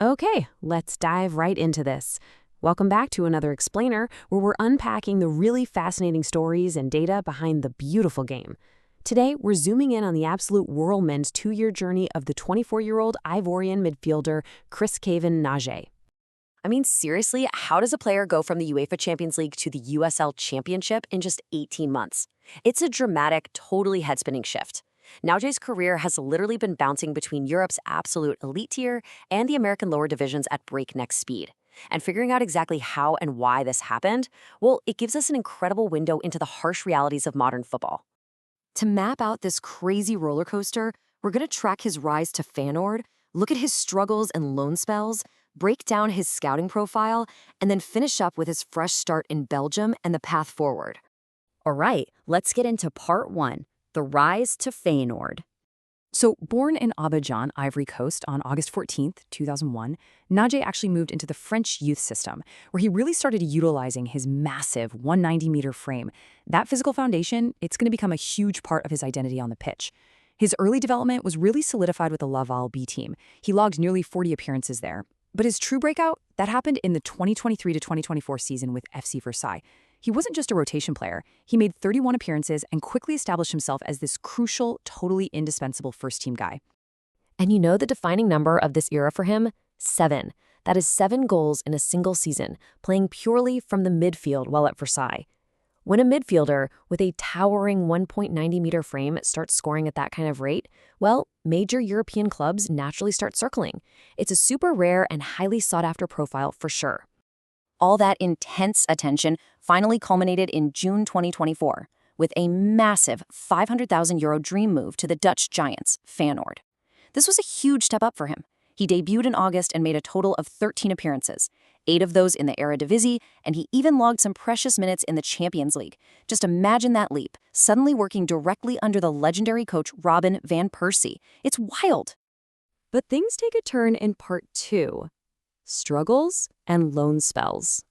Okay, let's dive right into this. Welcome back to another Explainer, where we're unpacking the really fascinating stories and data behind the beautiful game. Today, we're zooming in on the absolute whirlwind 2-year journey of the 24-year-old Ivorian midfielder Chris-Kévin Nadje. I mean, seriously, how does a player go from the UEFA Champions League to the USL Championship in just 18 months? It's a dramatic, totally head-spinning shift. Nadje's career has literally been bouncing between Europe's absolute elite tier and the American lower divisions at breakneck speed. And figuring out exactly how and why this happened, well, it gives us an incredible window into the harsh realities of modern football. To map out this crazy roller coaster, we're going to track his rise to Feyenoord, look at his struggles and loan spells, break down his scouting profile, and then finish up with his fresh start in Belgium and the path forward. All right, let's get into part 1, the rise to Feyenoord. So, born in Abidjan, Ivory Coast on August 14th, 2001, Nadje actually moved into the French youth system, where he really started utilizing his massive 190-meter frame. That physical foundation, it's going to become a huge part of his identity on the pitch. His early development was really solidified with the Laval B team. He logged nearly 40 appearances there. But his true breakout, that happened in the 2023 to 2024 season with FC Versailles. He wasn't just a rotation player. He made 31 appearances and quickly established himself as this crucial, totally indispensable first-team guy. And you know the defining number of this era for him? 7. That is 7 goals in a single season, playing purely from the midfield while at Versailles. When a midfielder with a towering 1.90-meter frame starts scoring at that kind of rate, well, major European clubs naturally start circling. It's a super rare and highly sought-after profile for sure. All that intense attention finally culminated in June 2024 with a massive €500,000 dream move to the Dutch giants, Feyenoord. This was a huge step up for him. He debuted in August and made a total of 13 appearances, 8 of those in the Eredivisie, and he even logged some precious minutes in the Champions League. Just imagine that leap, suddenly working directly under the legendary coach Robin van Persie. It's wild. But things take a turn in part 2. Struggles and loan spells.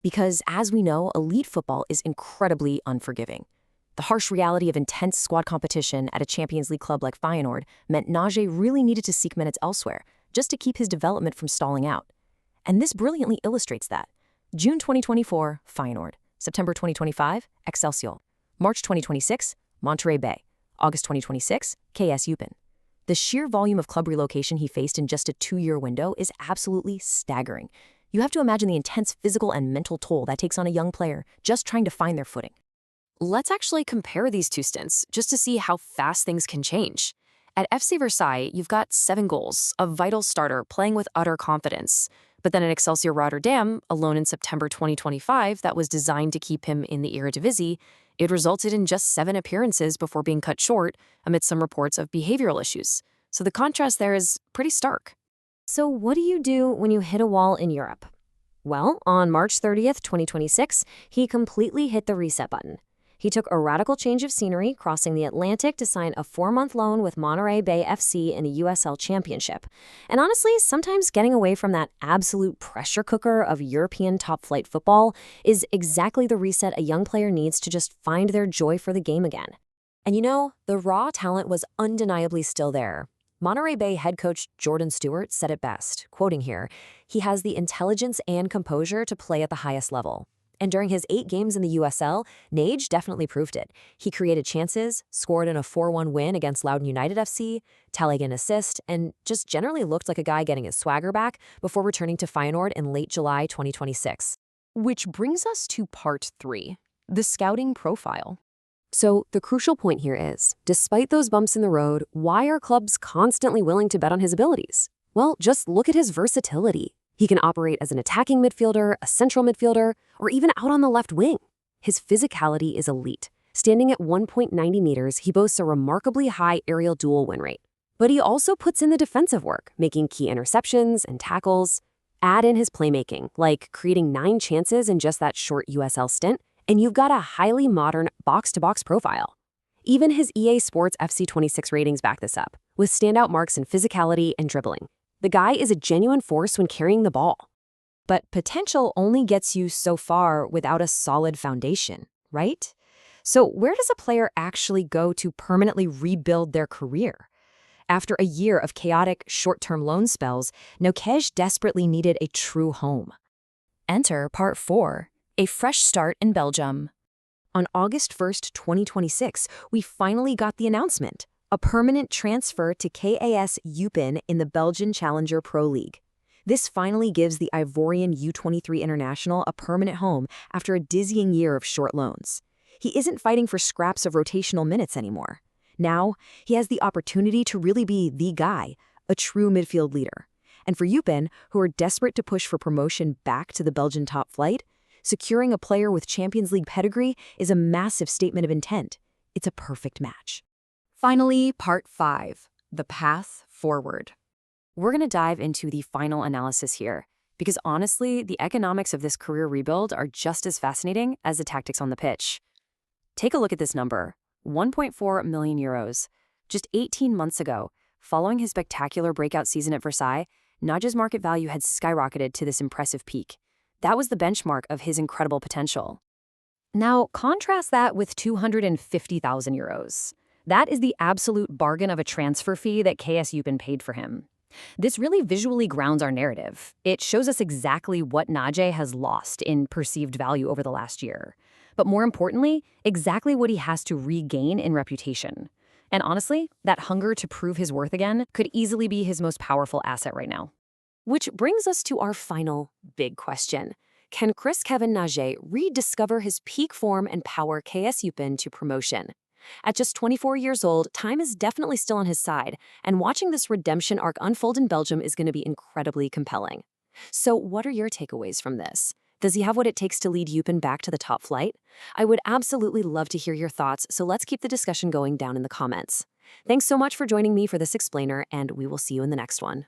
Because, as we know, elite football is incredibly unforgiving. The harsh reality of intense squad competition at a Champions League club like Feyenoord meant Nadje really needed to seek minutes elsewhere, just to keep his development from stalling out. And this brilliantly illustrates that. June 2024, Feyenoord. September 2025, Excelsior. March 2026, Monterey Bay. August 2026, KAS Eupen. The sheer volume of club relocation he faced in just a 2-year window is absolutely staggering. You have to imagine the intense physical and mental toll that takes on a young player just trying to find their footing. Let's actually compare these 2 stints just to see how fast things can change. At FC Versailles, you've got 7 goals, a vital starter playing with utter confidence. But then at Excelsior Rotterdam, a loan in September 2025 that was designed to keep him in the Eredivisie, it resulted in just 7 appearances before being cut short amid some reports of behavioral issues. So the contrast there is pretty stark. So what do you do when you hit a wall in Europe? Well, on March 30th, 2026, he completely hit the reset button. He took a radical change of scenery, crossing the Atlantic to sign a 4-month loan with Monterey Bay FC in the USL Championship. And honestly, sometimes getting away from that absolute pressure cooker of European top-flight football is exactly the reset a young player needs to just find their joy for the game again. And you know, the raw talent was undeniably still there. Monterey Bay head coach Jordan Stewart said it best, quoting here, "He has the intelligence and composure to play at the highest level." And during his 8 games in the USL, Nadje definitely proved it. He created chances, scored in a 4-1 win against Loudoun United FC, tallied an assist, and just generally looked like a guy getting his swagger back before returning to Feyenoord in late July 2026. Which brings us to part 3, the scouting profile. So the crucial point here is, despite those bumps in the road, why are clubs constantly willing to bet on his abilities? Well, just look at his versatility. He can operate as an attacking midfielder, a central midfielder, or even out on the left wing. His physicality is elite. Standing at 1.90 meters, he boasts a remarkably high aerial duel win rate. But he also puts in the defensive work, making key interceptions and tackles. Add in his playmaking, like creating 9 chances in just that short USL stint, and you've got a highly modern box-to-box profile. Even his EA Sports FC26 ratings back this up, with standout marks in physicality and dribbling. The guy is a genuine force when carrying the ball. But potential only gets you so far without a solid foundation, right? So where does a player actually go to permanently rebuild their career? After a year of chaotic, short-term loan spells, Nadje desperately needed a true home. Enter Part 4, a fresh start in Belgium. On August 1st, 2026, we finally got the announcement: a permanent transfer to KAS Eupen in the Belgian Challenger Pro League. This finally gives the Ivorian U23 international a permanent home after a dizzying year of short loans. He isn't fighting for scraps of rotational minutes anymore. Now, he has the opportunity to really be the guy, a true midfield leader. And for Eupen, who are desperate to push for promotion back to the Belgian top flight, securing a player with Champions League pedigree is a massive statement of intent. It's a perfect match. Finally, Part 5, the path forward. We're going to dive into the final analysis here, because honestly, the economics of this career rebuild are just as fascinating as the tactics on the pitch. Take a look at this number, 1.4 million euros. Just 18 months ago, following his spectacular breakout season at Versailles, Nadje's market value had skyrocketed to this impressive peak. That was the benchmark of his incredible potential. Now, contrast that with 250,000 euros. That is the absolute bargain of a transfer fee that KAS Eupen paid for him. This really visually grounds our narrative. It shows us exactly what Nadje has lost in perceived value over the last year. But more importantly, exactly what he has to regain in reputation. And honestly, that hunger to prove his worth again could easily be his most powerful asset right now. Which brings us to our final big question. Can Chris-Kévin Nadje rediscover his peak form and power KAS Eupen to promotion? At just 24 years old, time is definitely still on his side, and watching this redemption arc unfold in Belgium is going to be incredibly compelling. So what are your takeaways from this? Does he have what it takes to lead Eupen back to the top flight? I would absolutely love to hear your thoughts, so let's keep the discussion going down in the comments. Thanks so much for joining me for this explainer, and we will see you in the next one.